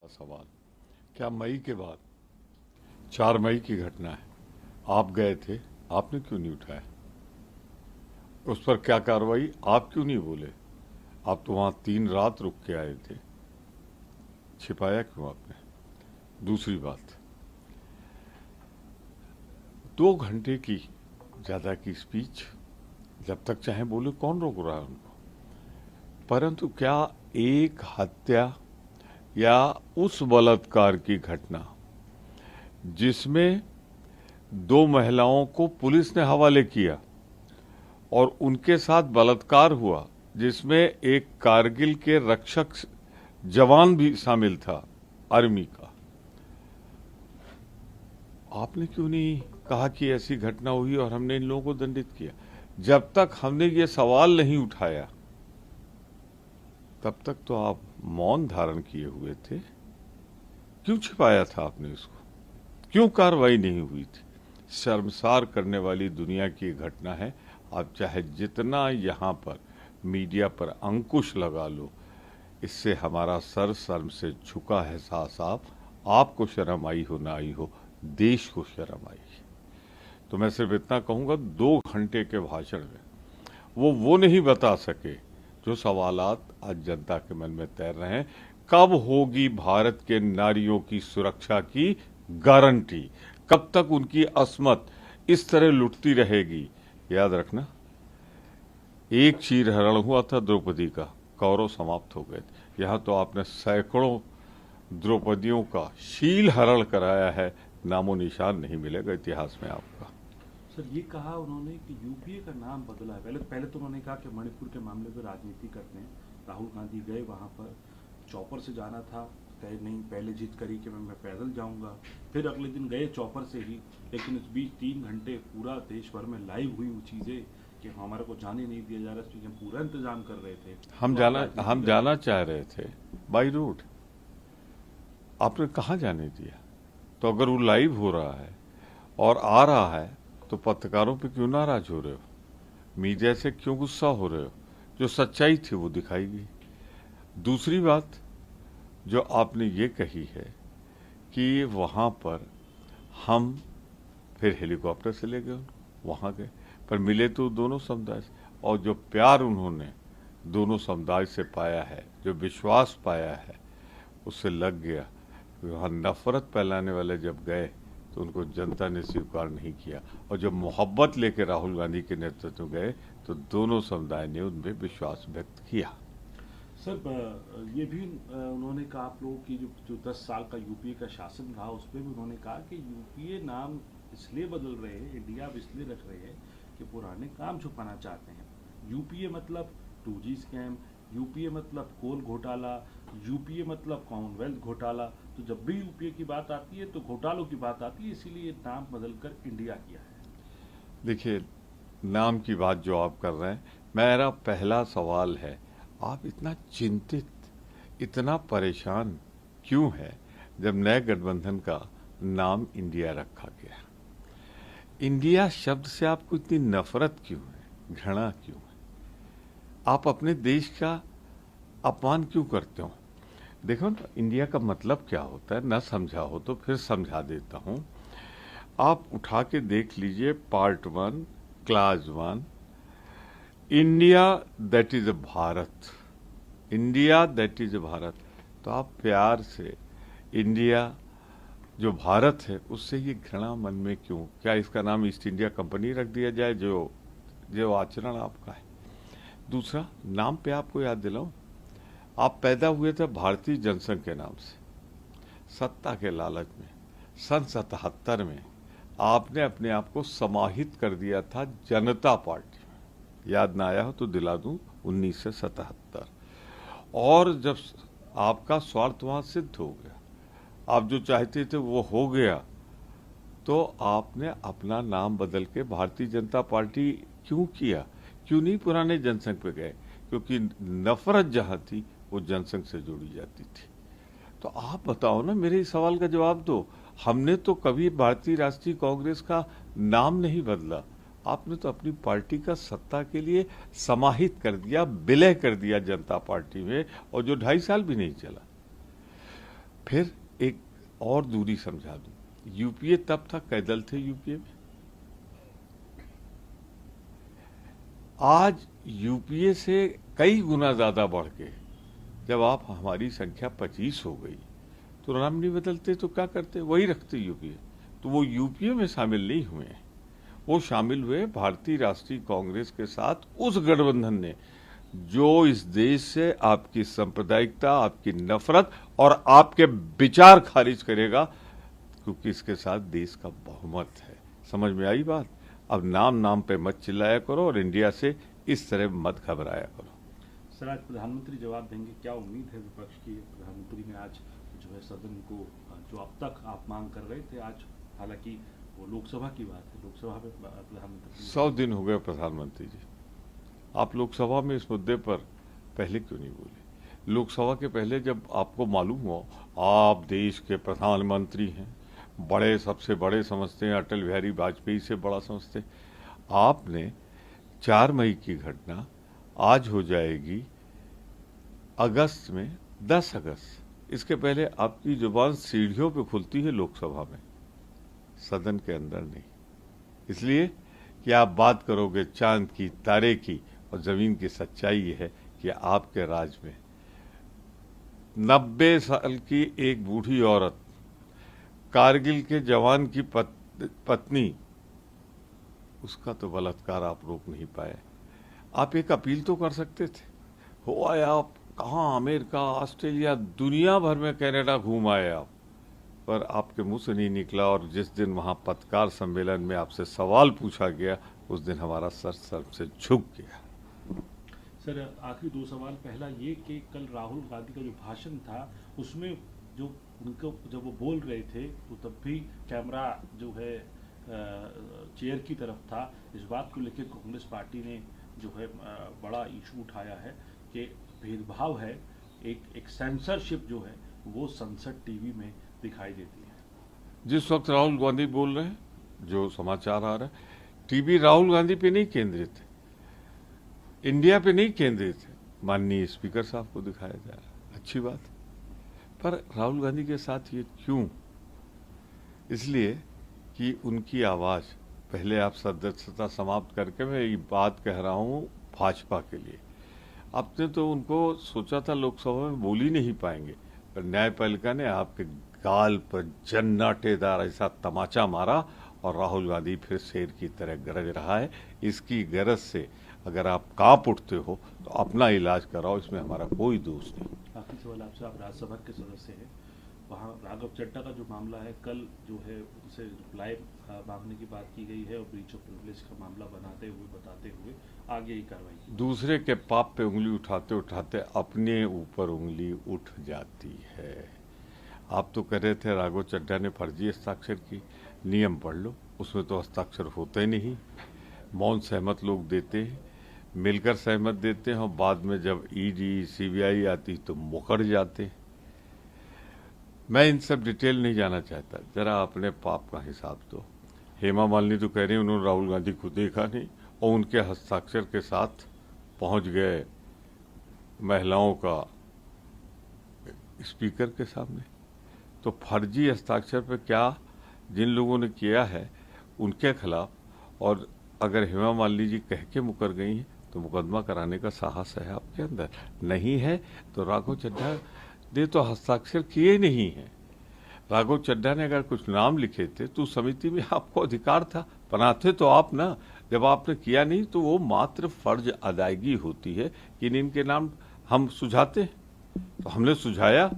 सवाल, क्या मई के बाद 4 मई की घटना है, आप गए थे, आपने क्यों नहीं उठाया? उस पर क्या कार्रवाई, आप क्यों नहीं बोले? आप तो वहां 3 रात रुक के आए थे, छिपाया क्यों आपने? दूसरी बात, 2 घंटे की ज्यादा की स्पीच, जब तक चाहे बोले, कौन रोक रहा है उनको? परंतु क्या एक हत्या या उस बलात्कार की घटना जिसमें 2 महिलाओं को पुलिस ने हवाले किया और उनके साथ बलात्कार हुआ, जिसमें एक कारगिल के रक्षक जवान भी शामिल था, आर्मी का, आपने क्यों नहीं कहा कि ऐसी घटना हुई और हमने इन लोगों को दंडित किया? जब तक हमने ये सवाल नहीं उठाया तब तक तो आप मौन धारण किए हुए थे। क्यों छिपाया था आपने इसको? क्यों कार्रवाई नहीं हुई थी? शर्मसार करने वाली दुनिया की घटना है। आप चाहे जितना यहाँ पर मीडिया पर अंकुश लगा लो, इससे हमारा सर शर्म से झुका है। साफ आपको शर्म आई हो ना आई हो, देश को शर्म आई है। तो मैं सिर्फ इतना कहूंगा, 2 घंटे के भाषण में वो नहीं बता सके जो सवालात आज जनता के मन में तैर रहे हैं। कब होगी भारत के नारियों की सुरक्षा की गारंटी? कब तक उनकी अस्मत इस तरह लुटती रहेगी? याद रखना, एक चीरहरण हुआ था द्रौपदी का, कौरव समाप्त हो गए थे। यहां तो आपने सैकड़ों द्रौपदियों का शील हरण कराया है, नामो निशान नहीं मिलेगा इतिहास में आपका। सर, ये कहा उन्होंने कि यूपीए का नाम बदला है। पहले तो उन्होंने कहा कि मणिपुर के मामले पर राजनीति करते हैं। राहुल गांधी गए वहां पर, चौपर से जाना था, कहे नहीं, पहले जिद करी कि मैं पैदल जाऊंगा। फिर अगले दिन गए चौपर से ही, लेकिन इस बीच 3 घंटे पूरा देश भर में लाइव हुई वो चीजें कि हमारे को जाने नहीं दिया जा रहा, क्योंकि हम पूरा इंतजाम कर रहे थे। हम जाना चाह रहे थे बाई रोड, आपने कहा जाने दिया? तो अगर वो लाइव हो रहा है और आ रहा है तो पत्रकारों पे क्यों नाराज हो रहे हो? मीडिया से क्यों गुस्सा हो रहे हो? जो सच्चाई थी वो दिखाई गई। दूसरी बात जो आपने ये कही है कि वहां पर हम फिर हेलीकॉप्टर से ले गए, वहां गए, पर मिले तो दोनों समुदाय से, और जो प्यार उन्होंने दोनों समुदाय से पाया है, जो विश्वास पाया है, उससे लग गया। वहां नफरत फैलाने वाले जब गए तो उनको जनता ने स्वीकार नहीं किया, और जब मोहब्बत लेकर राहुल गांधी के नेतृत्व में गए तो दोनों समुदाय ने उनमें विश्वास व्यक्त किया। सर, ये भी उन्होंने कहा, आप लोगों की जो 10 साल का यूपीए का शासन रहा, उस पर भी उन्होंने कहा कि यूपीए नाम इसलिए बदल रहे हैं, इंडिया अब इसलिए रख रहे हैं कि पुराने काम छुपाना चाहते हैं। यूपीए मतलब 2G स्कैम, यूपीए मतलब कोल घोटाला, यूपीए मतलब कॉमनवेल्थ घोटाला। तो जब भी यूपीए की बात आती है तो घोटालों की बात आती है, इसीलिए नाम बदलकर इंडिया किया है। देखिए, नाम की बात जो आप कर रहे हैं, मेरा पहला सवाल है, आप इतना चिंतित, इतना परेशान क्यों है जब नए गठबंधन का नाम इंडिया रखा गया? इंडिया शब्द से आपको इतनी नफरत क्यों है, घृणा क्यों है? आप अपने देश का अपमान क्यों करते हो? देखो ना, इंडिया का मतलब क्या होता है, ना समझा हो तो फिर समझा देता हूं। आप उठा के देख लीजिए, part 1, class 1, India that is a Bharat, India that is a Bharat. तो आप प्यार से इंडिया जो भारत है उससे ये घृणा मन में क्यों? क्या इसका नाम ईस्ट इंडिया कंपनी रख दिया जाए, जो जो आचरण आपका है? दूसरा, नाम पे आपको याद दिलाऊं, आप पैदा हुए थे भारतीय जनसंघ के नाम से, सत्ता के लालच में सन 77 में आपने अपने आप को समाहित कर दिया था जनता पार्टी में। याद ना आया हो तो दिला दूं, 1977। और जब आपका स्वार्थ वहां सिद्ध हो गया, आप जो चाहते थे वो हो गया, तो आपने अपना नाम बदल के भारतीय जनता पार्टी क्यों किया? क्यों नहीं पुराने जनसंघ पे गए? क्योंकि नफरत जहां थी वो जनसंघ से जुड़ी जाती थी। तो आप बताओ ना, मेरे इस सवाल का जवाब दो। हमने तो कभी भारतीय राष्ट्रीय कांग्रेस का नाम नहीं बदला, आपने तो अपनी पार्टी का सत्ता के लिए समाहित कर दिया, विलय कर दिया जनता पार्टी में, और जो 2.5 साल भी नहीं चला। फिर एक और दूरी समझा दूं, यूपीए तब था, कै दल थे यूपीए में? आज यूपीए से कई गुना ज्यादा बढ़ के जब आप हमारी संख्या 25 हो गई तो नाम नहीं बदलते तो क्या करते? वही रखते यूपीए। तो वो यूपीए में शामिल नहीं हुए, वो शामिल हुए भारतीय राष्ट्रीय कांग्रेस के साथ उस गठबंधन ने जो इस देश से आपकी सांप्रदायिकता, आपकी नफरत और आपके विचार खारिज करेगा, क्योंकि इसके साथ देश का बहुमत है। समझ में आई बात? अब नाम नाम पे मत चिल्लाया करो और इंडिया से इस तरह मत घबराया करो। सर, आज प्रधानमंत्री जवाब देंगे, क्या उम्मीद है विपक्ष की? प्रधानमंत्री ने आज जो है सदन को, जो अब तक आप मांग कर रहे थे, आज हालांकि वो लोकसभा की बात है, लोकसभा में प्रधानमंत्री 100 दिन हो गए प्रधानमंत्री जी, आप लोकसभा में इस मुद्दे पर पहले क्यों नहीं बोले? लोकसभा के पहले जब आपको मालूम हो आप देश के प्रधानमंत्री हैं, बड़े, सबसे बड़े समझते हैं, अटल बिहारी वाजपेयी से बड़ा समझते हैं, आपने 4 मई की घटना आज हो जाएगी अगस्त में, 10 अगस्त, इसके पहले आपकी जुबान सीढ़ियों पे खुलती है लोकसभा में, सदन के अंदर नहीं। इसलिए कि आप बात करोगे चांद की, तारे की, और जमीन की सच्चाई ये है कि आपके राज में 90 साल की एक बूढ़ी औरत, कारगिल के जवान की पत्नी, उसका तो बलात्कार आप रोक नहीं पाए। आप एक अपील तो कर सकते थे। हो आए आप, कहाँ अमेरिका, ऑस्ट्रेलिया, दुनिया भर में, कनाडा घूम आए आप, पर आपके मुंह से नहीं निकला। और जिस दिन वहां पत्रकार सम्मेलन में आपसे सवाल पूछा गया, उस दिन हमारा सर से झुक गया। सर, आखिरी 2 सवाल। पहला ये कि कल राहुल गांधी का जो भाषण था, उसमें जो उनको, जब वो बोल रहे थे तो तब भी कैमरा जो है चेयर की तरफ था। इस बात को लेकर कांग्रेस पार्टी ने जो है बड़ा इशू उठाया है कि भेदभाव है, एक सेंसरशिप जो है वो संसद टीवी में दिखाई देती है। जिस वक्त राहुल गांधी बोल रहे हैं, जो समाचार आ रहा है, टीवी राहुल गांधी पे नहीं केंद्रित है, इंडिया पे नहीं केंद्रित है, माननीय स्पीकर साहब को दिखाया जा रहा है। अच्छी बात है, पर राहुल गांधी के साथ ये क्यों? इसलिए कि उनकी आवाज, पहले आप सदस्यता समाप्त करके, मैं ये बात कह रहा हूं भाजपा के लिए, आपने तो उनको सोचा था लोकसभा में बोल ही नहीं पाएंगे, पर न्यायपालिका ने आपके गाल पर जन्नाटेदार ऐसा तमाचा मारा और राहुल गांधी फिर शेर की तरह गरज रहा है। इसकी गरज से अगर आप कांप उठते हो तो अपना इलाज कराओ, इसमें हमारा कोई दोष नहीं। आखिरी सवाल आपसे, आप राज्यसभा के सदस्य हैं, वहाँ राघव चड्ढा का जो मामला है, कल जो है उनसे रिप्लाई मांगने की बात की गई है और ब्रीच ऑफ प्रिविलेज का मामला बताते हुए आगे ही कार्रवाई। दूसरे के पाप पे उंगली उठाते उठाते अपने ऊपर उंगली उठ जाती है। आप तो कह रहे थे राघव चड्ढा ने फर्जी हस्ताक्षर की, नियम पढ़ लो, उसमें तो हस्ताक्षर होते नहीं, मौन सहमत लोग देते हैं, मिलकर सहमत देते हैं और बाद में जब ईडी सीबीआई आती तो मुकर जाते हैं। मैं इन सब डिटेल नहीं जाना चाहता, जरा अपने पाप का हिसाब दो। हेमा मालिनी तो कह रही है उन्होंने राहुल गांधी को देखा नहीं और उनके हस्ताक्षर के साथ पहुंच गए महिलाओं का स्पीकर के सामने। तो फर्जी हस्ताक्षर पे क्या जिन लोगों ने किया है उनके खिलाफ, और अगर हेमा मालिनी जी कह के मुकर गई हैं तो मुकदमा कराने का साहस है आपके अंदर? नहीं है तो राघव चड्ढा ने तो हस्ताक्षर किए नहीं है। राघव चड्ढा ने अगर कुछ नाम लिखे थे तो समिति में आपको अधिकार था, बनाते तो आप ना। जब आपने किया नहीं तो वो मात्र फर्ज अदायगी होती है कि इनके नाम हम सुझाते हैं। तो हमने सुझाया,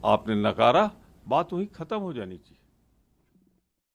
आपने नकारा, बात वहीं खत्म हो जानी चाहिए।